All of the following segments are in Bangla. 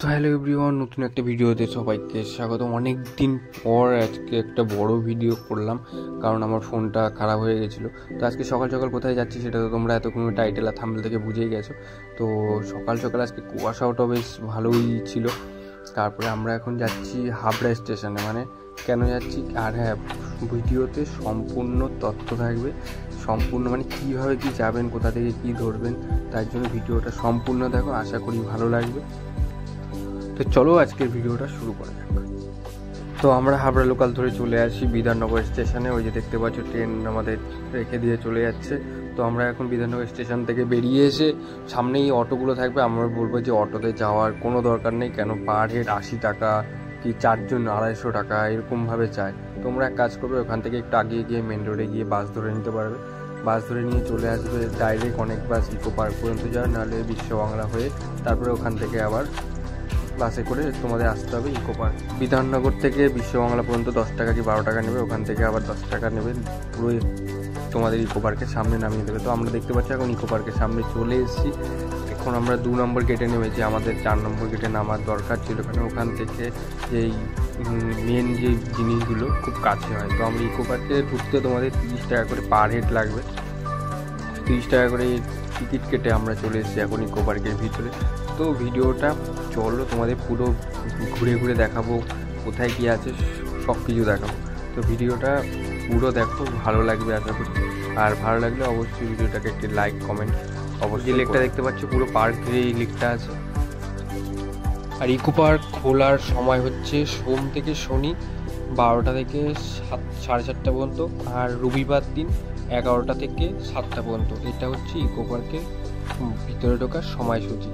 তো হ্যালো এভরিওয়ান, নতুন একটা ভিডিওতে সবাইকে স্বাগতম। অনেক দিন পর আজকে একটা বড় ভিডিও করলাম, কারণ আমার ফোনটা খারাপ হয়ে গেছিলো। তো আজকে সকাল সকাল কোথায় যাচ্ছি সেটা তো তোমরা এতক্ষণ টাইটেল আর থাম্বনেল থেকে বুঝেই গেছো। তো সকাল সকাল আজকে কুয়াশাটাও বেশ ভালোই ছিল। তারপরে আমরা এখন যাচ্ছি হাবড়া স্টেশনে। মানে কেন যাচ্ছি, আর হ্যাঁ, ভিডিওতে সম্পূর্ণ তথ্য থাকবে, সম্পূর্ণ মানে কীভাবে কী যাবেন, কোথা থেকে কী ধরবেন, তার জন্য ভিডিওটা সম্পূর্ণ দেখো, আশা করি ভালো লাগবে। তো চলো আজকের ভিডিওটা শুরু করা যাক। তো আমরা হাবড়া লোকাল ধরে চলে আসি বিধাননগর স্টেশনে। ওই যে দেখতে পাচ্ছ ট্রেন আমাদের রেখে দিয়ে চলে যাচ্ছে। তো আমরা এখন বিধাননগর স্টেশন থেকে বেরিয়ে এসে সামনেই অটোগুলো থাকবে। আমরা বলবো যে অটোতে যাওয়ার কোনো দরকার নেই, কেন পার হেড 80 টাকা, কি 4 জন 250 টাকা এরকমভাবে চায়। তোমরা এক কাজ করবে, ওখান থেকে একটু আগিয়ে গিয়ে মেন রোডে গিয়ে বাস ধরে নিতে পারবে। বাস ধরে নিয়ে চলে আসবে ডাইরেক্ট অনেক বাস ইকো পার্ক পর্যন্ত যায়, নাহলে বিশ্ববাংলা হয়ে তারপরে ওখান থেকে আবার বাসে করে তোমাদের আসতে হবে ইকো পার্ক। বিধাননগর থেকে বিশ্ববাংলা পর্যন্ত 10 টাকা কি 12 টাকা নেবে, ওখান থেকে আবার 10 টাকা নেবে, পুরো তোমাদের ইকো পার্কের সামনে নামিয়ে দেবে। তো আমরা দেখতে পাচ্ছি এখন ইকো পার্কের সামনে চলে এসেছি। এখন আমরা 2 নম্বর গেটে নেমেছি, আমাদের 4 নম্বর গেটে নামার দরকার ছিল, কারণ ওখান থেকে যেই মেন যে জিনিসগুলো খুব কাছে হয়। তো আমরা ইকো পার্কে ঢুকতে তোমাদের 30 টাকা করে পার হেড লাগবে। 30 টাকা করে টিকিট কেটে আমরা চলে এসেছি এখন ইকো পার্কের ভিতরে। তো ভিডিওটা চলো তোমাদের পুরো ঘুরে ঘুরে দেখাবো, কোথায় কী আছে সব কিছু দেখাবো। তো ভিডিওটা পুরো দেখো, ভালো লাগবে আশা করি। আর ভালো লাগলে অবশ্যই ভিডিওটাকে একটি লাইক কমেন্ট অবশ্যই। যে লেকটা দেখতে পাচ্ছ পুরো পার্ক ঘিরে এই লেকটা আছে। আর ইকো পার্ক খোলার সময় হচ্ছে সোম থেকে শনি 12টা থেকে 4:30 পর্যন্ত, আর রবিবার দিন 11টা থেকে 7টা পর্যন্ত। এটা হচ্ছে ইকো পার্কের ভিতরে ঢোকার সময়সূচি।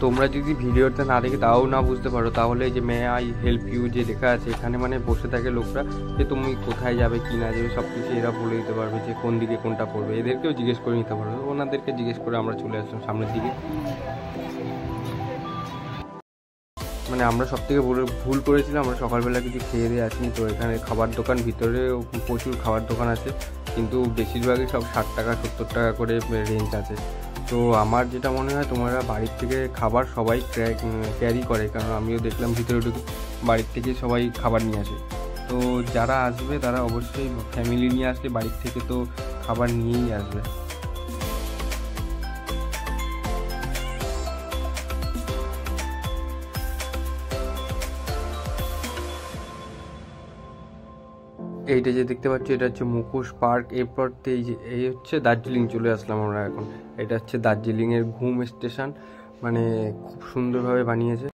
তোমরা যদি ভিডিওটা না দেখে তাও না বুঝতে পারো, তাহলে যে মে আই হেল্প ইউ যে লেখা আছে এখানে, মানে বসে থাকে লোকরা, যে তুমি কোথায় যাবে কি না যাবে সব কিছু এরা বলে দিতে পারবে, যে কোন দিকে কোনটা পড়বে। এদেরকেও জিজ্ঞেস করে নিতে পারবে। ওনাদেরকে জিজ্ঞেস করে আমরা চলে আসলাম সামনের দিকে। মানে আমরা সব থেকে ভুল করেছিলাম, আমরা সকালবেলা কিছু খেয়ে দিয়ে আসিনি। তো এখানে খাবার দোকান, ভিতরে প্রচুর খাবার দোকান আছে, কিন্তু বেশিরভাগই সব 60 টাকা 70 টাকা করে রেঞ্জ আছে। তো আমার যেটা মনে হয়, তোমরা বাড়ির থেকে খাবার সবাই ক্যারি করে, কারণ আমিও দেখলাম ভিতরে ঢুকে বাড়ির থেকে সবাই খাবার নিয়ে আসে। তো যারা আসবে তারা অবশ্যই ফ্যামিলি নিয়ে আসলে বাড়ির থেকে তো খাবার নিয়েই আসবে। এইটা যে দেখতে পাচ্ছ এটা হচ্ছে মুখোশ পার্ক। এরপর এই হচ্ছে দার্জিলিং চলে আসলাম আমরা এখন। এটা হচ্ছে দার্জিলিংয়ের ঘুম স্টেশন, মানে খুব সুন্দরভাবে বানিয়েছে।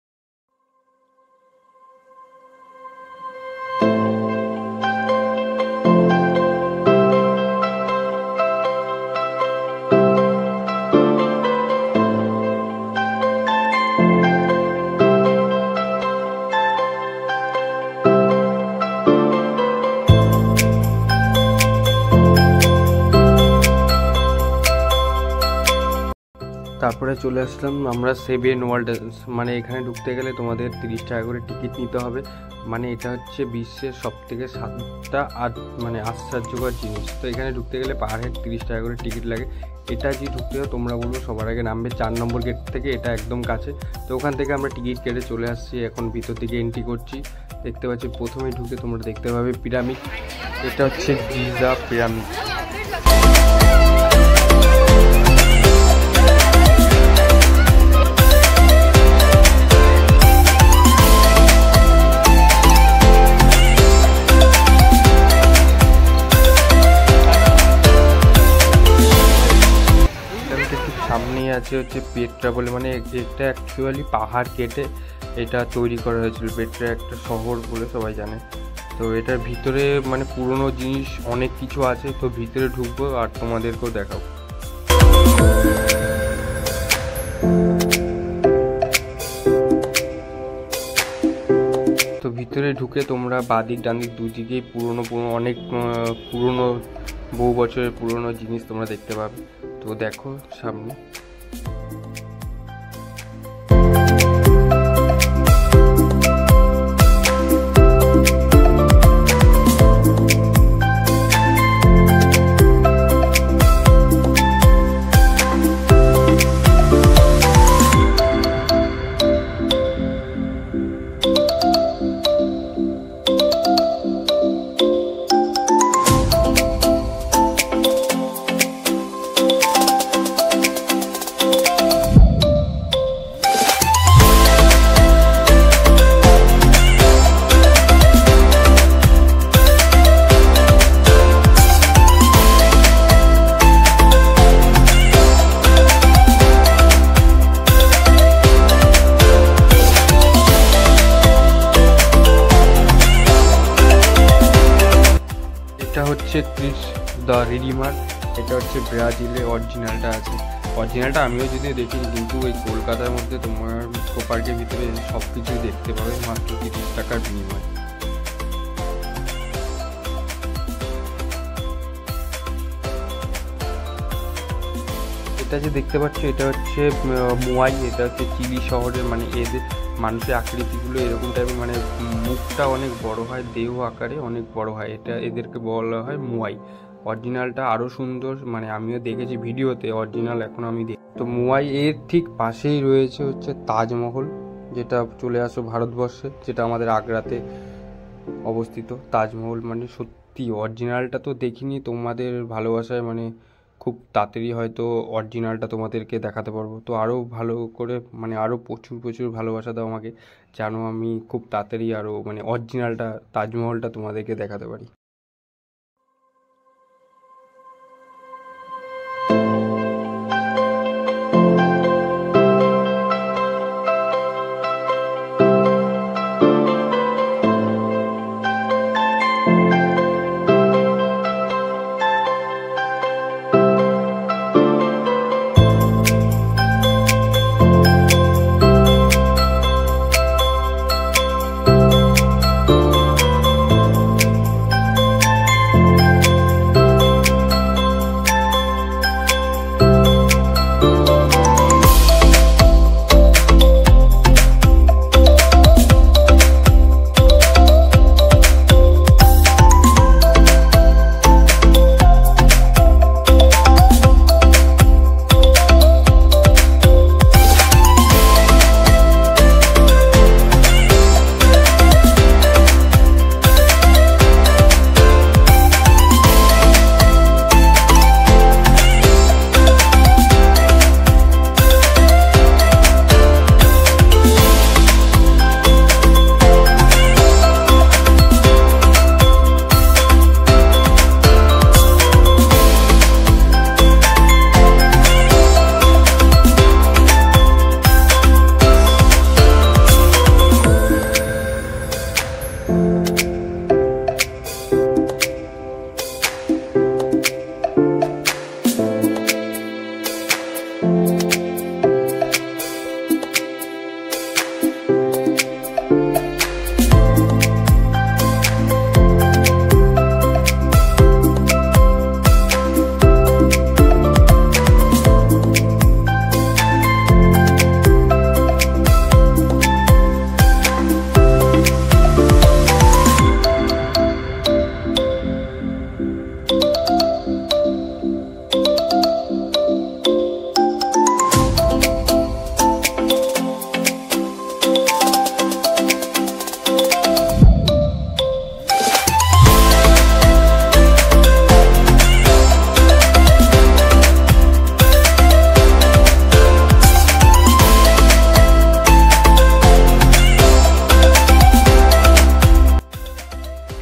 তারপরে চলে আসলাম আমরা সেভেন ওয়ার্ল্ড। মানে এখানে ঢুকতে গেলে তোমাদের 30 টাকা করে টিকিট নিতে হবে। মানে এটা হচ্ছে বিশ্বের সবথেকে 7টা মানে আশ্চর্যকর জিনিস। তো এখানে ঢুকতে গেলে পার হেড 30 টাকা করে টিকিট লাগে। এটা যে ঢুকতে হয় তোমরা বলবো সবার আগে নামবে 4 নম্বর গেট থেকে, এটা একদম কাছে। তো ওখান থেকে আমরা টিকিট কেটে চলে আসছি, এখন ভিতর দিকে এন্ট্রি করছি। দেখতে পাচ্ছি প্রথমে ঢুকে তোমরা দেখতে পাবে পিরামিড। এটা হচ্ছে গিজা পিরামিড। সামনেই আছে হচ্ছে পেট্রা বলে, মানে এটা অ্যাকচুয়ালি পাহাড় কেটে এটা তৈরি করা হয়েছিল। পেট্রা একটা শহর বলে সবাই জানে। তো এটার ভিতরে মানে পুরনো জিনিস অনেক কিছু আছে। তো ভিতরে ঢুকবো আর তোমাদেরকেও দেখাবো। তো ভিতরে ঢুকে তোমরা বাদিক ডানদিক দুদিকেই পুরনো অনেক পুরনো বহু বছরের পুরনো জিনিস তোমরা দেখতে পাবে। তো দেখো সামনে। Chris the redeemer. এটা হচ্ছে ব্রাজিলে অরিজিনালটা আছে। অরিজিনালটা আমিও যদিও দেখিনি, কিন্তু ওই কলকাতার মধ্যে তোমার ইকো পার্কের ভিতরে সব কিছুই দেখতে পাবে মাত্র 30 টাকার বিনিময়ে। এটা যে দেখতে পাচ্ছ এটা হচ্ছে মুয়াই। এটা হচ্ছে চিলি শহরের, মানে এদের মানুষের আকৃতিগুলো এরকম টাইপের, মানে মুখটা অনেক বড় হয়, দেহ আকারে অনেক বড় হয়, এটা এদেরকে বলা হয় মুয়াই। অরিজিনালটা আরও সুন্দর, মানে আমিও দেখেছি ভিডিওতে, অরিজিনাল এখন আমি দেখি। তো মুয়াই এর ঠিক পাশেই রয়েছে হচ্ছে তাজমহল, যেটা চলে আসো ভারতবর্ষে, যেটা আমাদের আগ্রাতে অবস্থিত। তাজমহল মানে সত্যি অরিজিনালটা তো দেখিনি, তোমাদের ভালোবাসায় মানে খুব তাড়াতাড়ি হয়তো অরিজিনালটা তোমাদেরকে দেখাতে পারবো। তো আরও ভালো করে, মানে আরও প্রচুর ভালোবাসা দাও আমাকে, যেন আমি খুব তাড়াতাড়ি আরও মানে অরিজিনালটা তাজমহলটা তোমাদেরকে দেখাতে পারি।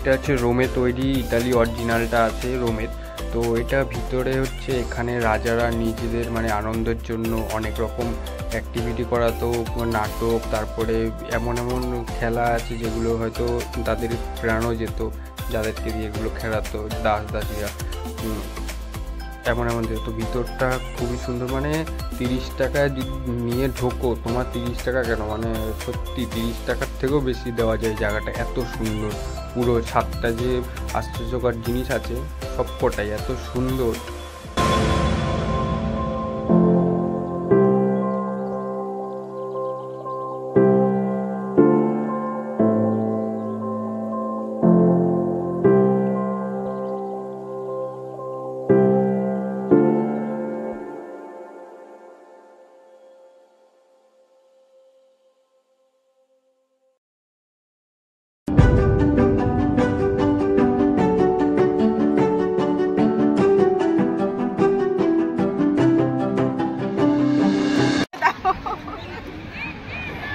এটা হচ্ছে রোমে তৈরি, ইতালি অরিজিনালটা আছে রোমের। তো এটা ভিতরে হচ্ছে এখানে রাজারা নিজেদের মানে আনন্দের জন্য অনেক রকম অ্যাক্টিভিটি করাতো, নাটক, তারপরে এমন খেলা আছে যেগুলো হয়তো তাদের প্রাণও যেত, যাদেরকে দিয়ে এগুলো খেলাতো দাসীরা, এমন যেত। ভিতরটা খুবই সুন্দর, মানে 30 টাকা নিয়ে ঢোকো, তোমার 30 টাকা কেন, মানে সত্যি 30 টাকার থেকেও বেশি দেওয়া যায়। জায়গাটা এত সুন্দর, পুরো 7টা যে আশ্চর্যকর জিনিস আছে সবকটাই এত সুন্দর।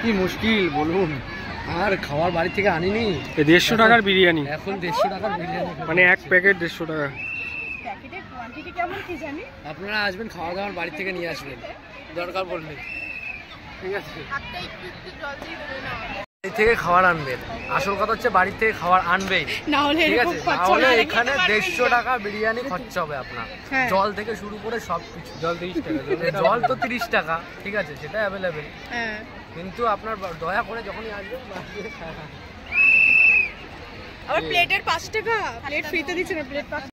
কি মুশকিল বলুন, আর খাবার বাড়ি থেকে আনিনি। 150 টাকার বিরিয়ানি, এখন 150 টাকার বিরিয়ানি, মানে এক প্যাকেট 150 টাকা। আপনারা আসবেন, খাওয়া দাওয়ার বাড়ি থেকে নিয়ে আসবেন দরকার পড়লে, ঠিক আছে। বাড়ি থেকে খাবার আনবেন, আসল কথা হচ্ছে বাড়ি থেকে খাবার আনবেই, না হলে ঠিক এরকম আছে? খরচা তাহলে না এখানে 150 টাকা বিরিয়ানি খরচা হবে আপনার, হ্যাঁ। জল থেকে শুরু করে সবকিছু। জল 30 টাকা, জল তো 30 টাকা, ঠিক আছে, সেটা অ্যাভেলেবেল, হ্যাঁ। কিন্তু আপনার দয়া করে যখনই আসবেন বাড়িতে খাওয়া। আবার প্লেটের 5 টাকা, প্লেট ফ্রিতে দিচ্ছে না, প্লেট 5।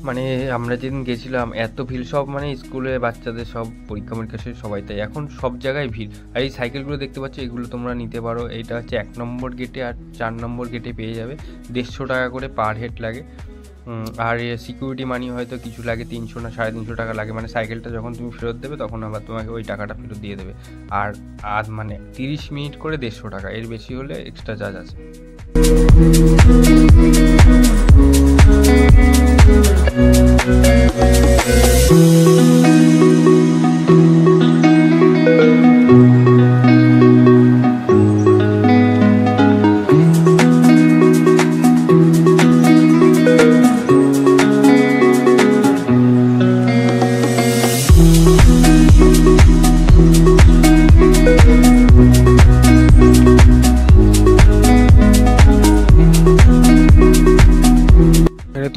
মানে আমরা যেদিন গেছিলাম এত ভিড়, সব মানে স্কুলে বাচ্চাদের সব পরীক্ষা মরীক্ষা শেষ, সবাই তাই এখন সব জায়গায় ভিড়। আর এই সাইকেলগুলো দেখতে পাচ্ছ, এগুলো তোমরা নিতে পারো। এটা হচ্ছে 1 নম্বর গেটে আর 4 নম্বর গেটে পেয়ে যাবে। 150 টাকা করে পার হেড লাগে। আর সিকিউরিটি মানি হয়তো কিছু লাগে, 300 না 350 টাকা লাগে। মানে সাইকেলটা যখন তুমি ফেরত দেবে তখন আবার তোমাকে ওই টাকাটা ফেরত দিয়ে দেবে। আর মানে 30 মিনিট করে 150 টাকা, এর বেশি হলে এক্সট্রা চার্জ আছে।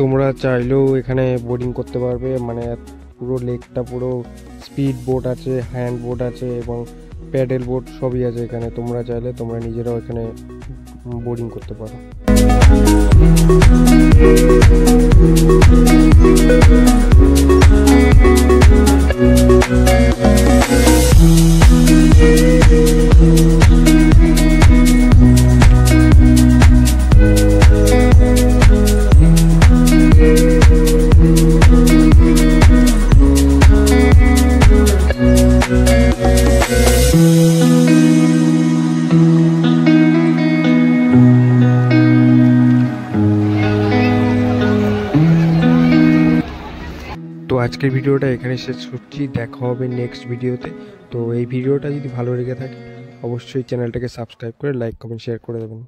তোমরা চাইলেও এখানে বোটিং করতে পারবে, মানে পুরো লেকটা পুরো স্পিড বোট আছে, হ্যান্ড বোট আছে এবং প্যাডেল বোট সবই আছে এখানে। তোমরা চাইলে তোমরা নিজেরাও এখানে বোটিং করতে পারো। তো আজকের ভিডিওটা এখানে শেষ করছি, দেখা হবে নেক্সট ভিডিওতে। তো এই ভিডিওটা যদি ভালো লেগে থাকে অবশ্যই চ্যানেলটাকে সাবস্ক্রাইব করে লাইক কমেন্ট শেয়ার করে দেবেন।